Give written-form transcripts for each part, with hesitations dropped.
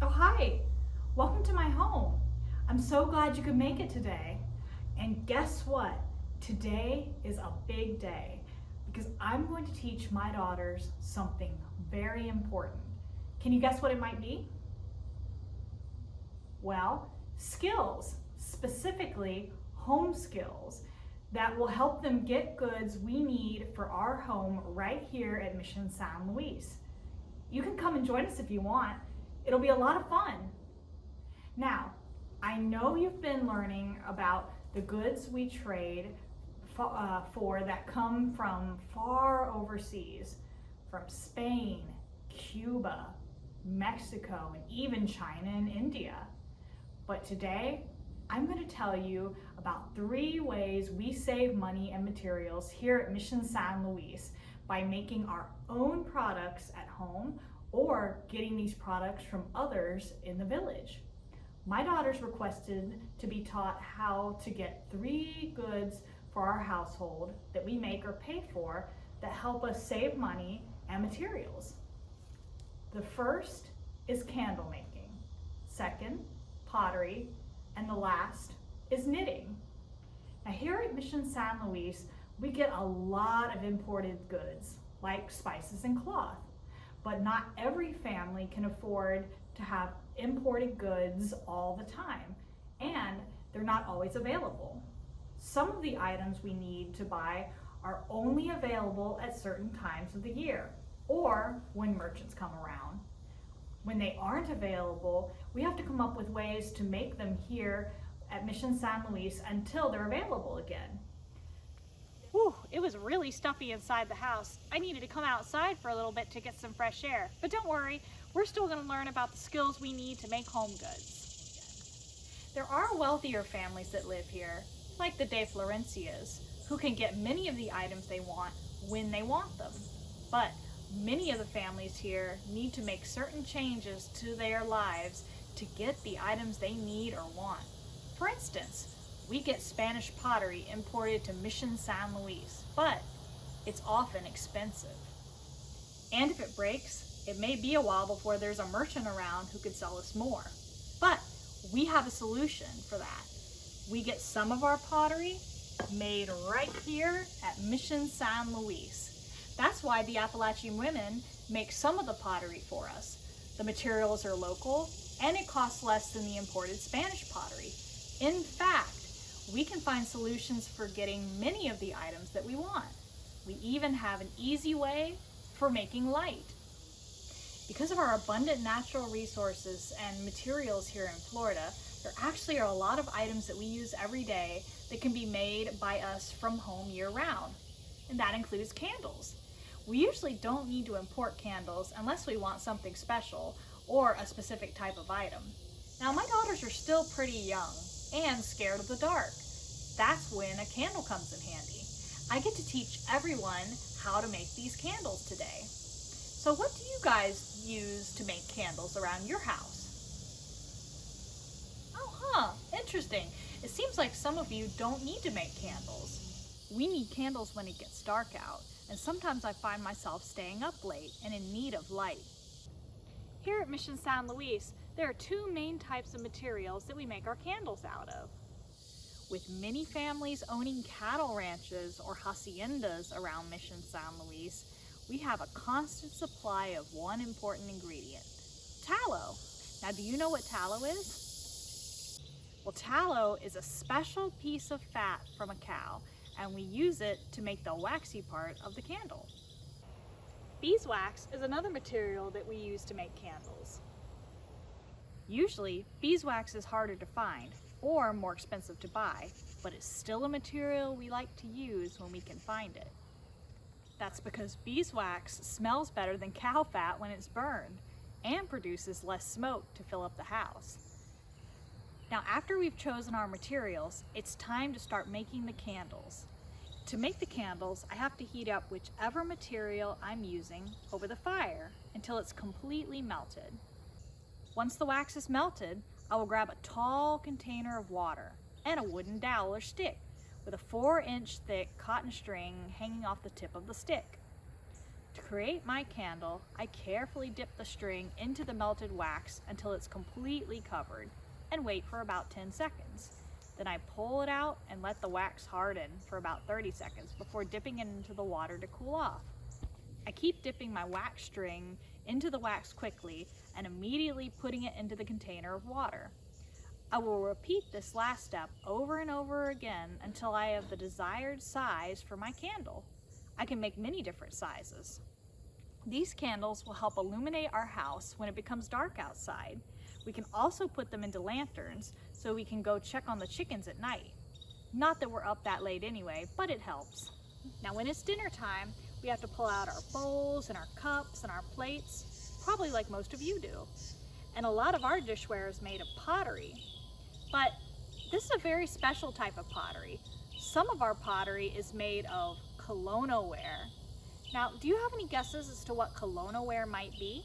Oh, hi. Welcome to my home. I'm so glad you could make it today. And guess what? Today is a big day because I'm going to teach my daughters something very important. Can you guess what it might be? Well, skills, specifically home skills that will help them get goods we need for our home right here at Mission San Luis. You can come and join us if you want. It'll be a lot of fun. Now, I know you've been learning about the goods we trade for that come from far overseas, from Spain, Cuba, Mexico, and even China and India. But today, I'm going to tell you about 3 ways we save money and materials here at Mission San Luis by making our own products at home or getting these products from others in the village. My daughters requested to be taught how to get 3 goods for our household that we make or pay for that help us save money and materials. The first is candle making, second, pottery, and the last is knitting. Now here at Mission San Luis, we get a lot of imported goods like spices and cloth, but not every family can afford to have imported goods all the time, and they're not always available. Some of the items we need to buy are only available at certain times of the year or when merchants come around. When they aren't available, we have to come up with ways to make them here at Mission San Luis until they're available again. Whew, it was really stuffy inside the house. I needed to come outside for a little bit to get some fresh air. But don't worry, we're still going to learn about the skills we need to make home goods. There are wealthier families that live here, like the De Florencias, who can get many of the items they want when they want them. But many of the families here need to make certain changes to their lives to get the items they need or want. For instance, we get Spanish pottery imported to Mission San Luis, but it's often expensive. And if it breaks, it may be a while before there's a merchant around who could sell us more. But we have a solution for that. We get some of our pottery made right here at Mission San Luis. That's why the Appalachian women make some of the pottery for us. The materials are local and it costs less than the imported Spanish pottery. In fact, we can find solutions for getting many of the items that we want. We even have an easy way for making light. Because of our abundant natural resources and materials here in Florida, there actually are a lot of items that we use every day that can be made by us from home year-round. And that includes candles. We usually don't need to import candles unless we want something special or a specific type of item. Now, my daughters are still pretty young and scared of the dark. That's when a candle comes in handy. I get to teach everyone how to make these candles today. So what do you guys use to make candles around your house? Oh, interesting. It seems like some of you don't need to make candles. We need candles when it gets dark out, and sometimes I find myself staying up late and in need of light. Here at Mission San Luis, there are 2 main types of materials that we make our candles out of. With many families owning cattle ranches or haciendas around Mission San Luis, we have a constant supply of one important ingredient, tallow. Now, do you know what tallow is? Well, tallow is a special piece of fat from a cow, and we use it to make the waxy part of the candle. Beeswax is another material that we use to make candles. Usually, beeswax is harder to find or more expensive to buy, but it's still a material we like to use when we can find it. That's because beeswax smells better than cow fat when it's burned and produces less smoke to fill up the house. Now, after we've chosen our materials, it's time to start making the candles. To make the candles, I have to heat up whichever material I'm using over the fire until it's completely melted. Once the wax is melted, I will grab a tall container of water and a wooden dowel or stick with a 4-inch thick cotton string hanging off the tip of the stick. To create my candle, I carefully dip the string into the melted wax until it's completely covered and wait for about 10 seconds. Then I pull it out and let the wax harden for about 30 seconds before dipping it into the water to cool off. I keep dipping my wax string into the wax quickly and immediately putting it into the container of water. I will repeat this last step over and over again until I have the desired size for my candle. I can make many different sizes. These candles will help illuminate our house when it becomes dark outside. We can also put them into lanterns so we can go check on the chickens at night. Not that we're up that late anyway, but it helps. Now when it's dinner time, we have to pull out our bowls and our cups and our plates, probably like most of you do. And a lot of our dishware is made of pottery. But this is a very special type of pottery. Some of our pottery is made of colonoware. Now, do you have any guesses as to what colonoware might be?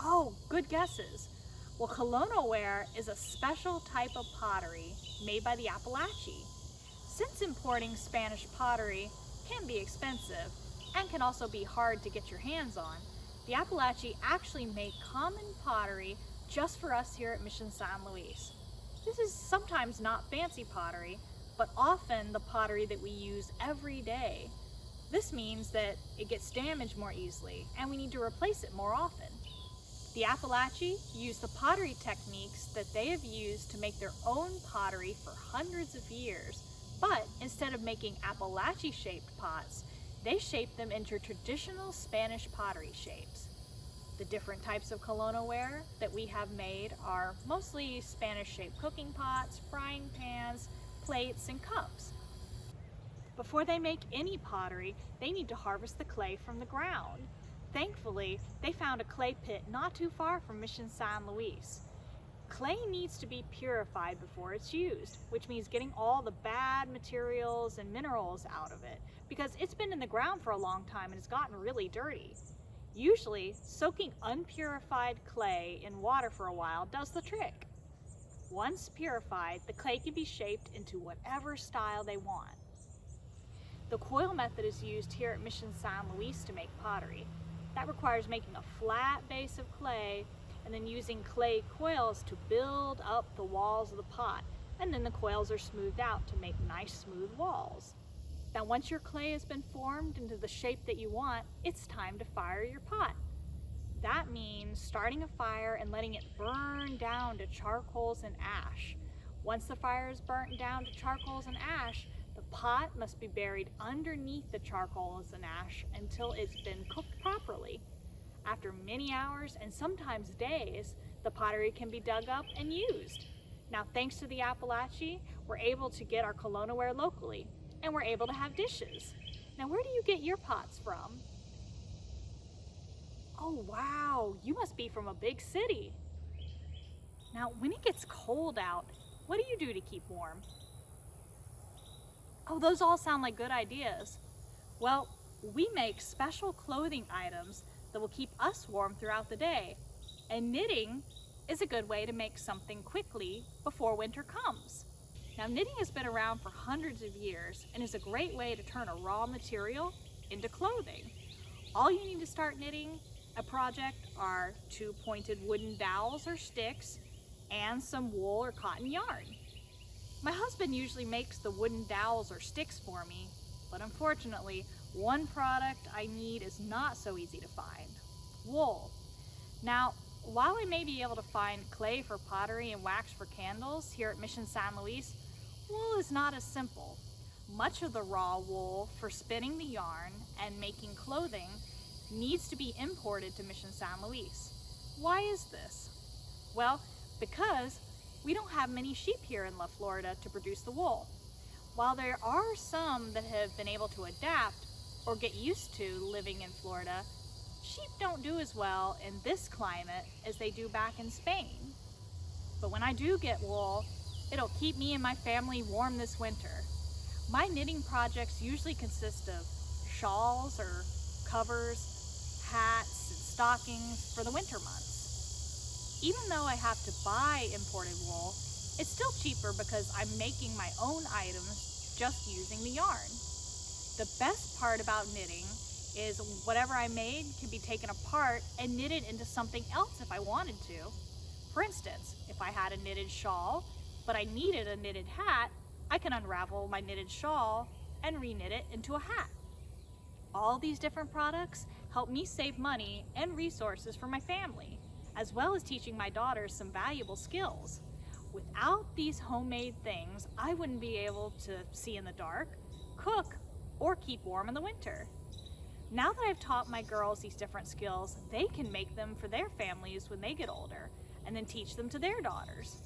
Oh, good guesses. Well, colonoware is a special type of pottery made by the Appalachee. Since importing Spanish pottery can be expensive and can also be hard to get your hands on, the Appalachee actually make common pottery just for us here at Mission San Luis. This is sometimes not fancy pottery, but often the pottery that we use every day. This means that it gets damaged more easily and we need to replace it more often. The Appalachee use the pottery techniques that they have used to make their own pottery for hundreds of years, but instead of making Appalachee-shaped pots, they shape them into traditional Spanish pottery shapes. The different types of colonoware that we have made are mostly Spanish-shaped cooking pots, frying pans, plates, and cups. Before they make any pottery, they need to harvest the clay from the ground. Thankfully, they found a clay pit not too far from Mission San Luis. Clay needs to be purified before it's used, which means getting all the bad materials and minerals out of it, because it's been in the ground for a long time and it's gotten really dirty. Usually, soaking unpurified clay in water for a while does the trick. Once purified, the clay can be shaped into whatever style they want. The coil method is used here at Mission San Luis to make pottery. That requires making a flat base of clay and then using clay coils to build up the walls of the pot, and then the coils are smoothed out to make nice smooth walls. Now once your clay has been formed into the shape that you want, it's time to fire your pot. That means starting a fire and letting it burn down to charcoals and ash. Once the fire is burnt down to charcoals and ash, the pot must be buried underneath the charcoals and ash until it's been cooked properly. After many hours and sometimes days, the pottery can be dug up and used. Now, thanks to the Appalachee, we're able to get our colonoware locally, and we're able to have dishes. Now, where do you get your pots from? Oh, wow, you must be from a big city. Now, when it gets cold out, what do you do to keep warm? Oh, those all sound like good ideas. Well, we make special clothing items that will keep us warm throughout the day. And knitting is a good way to make something quickly before winter comes. Now, knitting has been around for hundreds of years and is a great way to turn a raw material into clothing. All you need to start knitting a project are 2 pointed wooden dowels or sticks and some wool or cotton yarn. My husband usually makes the wooden dowels or sticks for me, but unfortunately, one product I need is not so easy to find: wool. Now, while I may be able to find clay for pottery and wax for candles here at Mission San Luis, wool is not as simple. Much of the raw wool for spinning the yarn and making clothing needs to be imported to Mission San Luis. Why is this? Well, because we don't have many sheep here in La Florida to produce the wool. While there are some that have been able to adapt or get used to living in Florida, sheep don't do as well in this climate as they do back in Spain. But when I do get wool, it'll keep me and my family warm this winter. My knitting projects usually consist of shawls or covers, hats, and stockings for the winter months. Even though I have to buy imported wool, it's still cheaper because I'm making my own items just using the yarn. The best part about knitting is whatever I made can be taken apart and knitted into something else if I wanted to. For instance, if I had a knitted shawl, but I needed a knitted hat, I can unravel my knitted shawl and reknit it into a hat. All these different products help me save money and resources for my family, as well as teaching my daughters some valuable skills. Without these homemade things, I wouldn't be able to see in the dark, cook, or keep warm in the winter. Now that I've taught my girls these different skills, they can make them for their families when they get older, and then teach them to their daughters.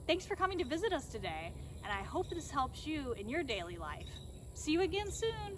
Thanks for coming to visit us today, and I hope this helps you in your daily life. See you again soon.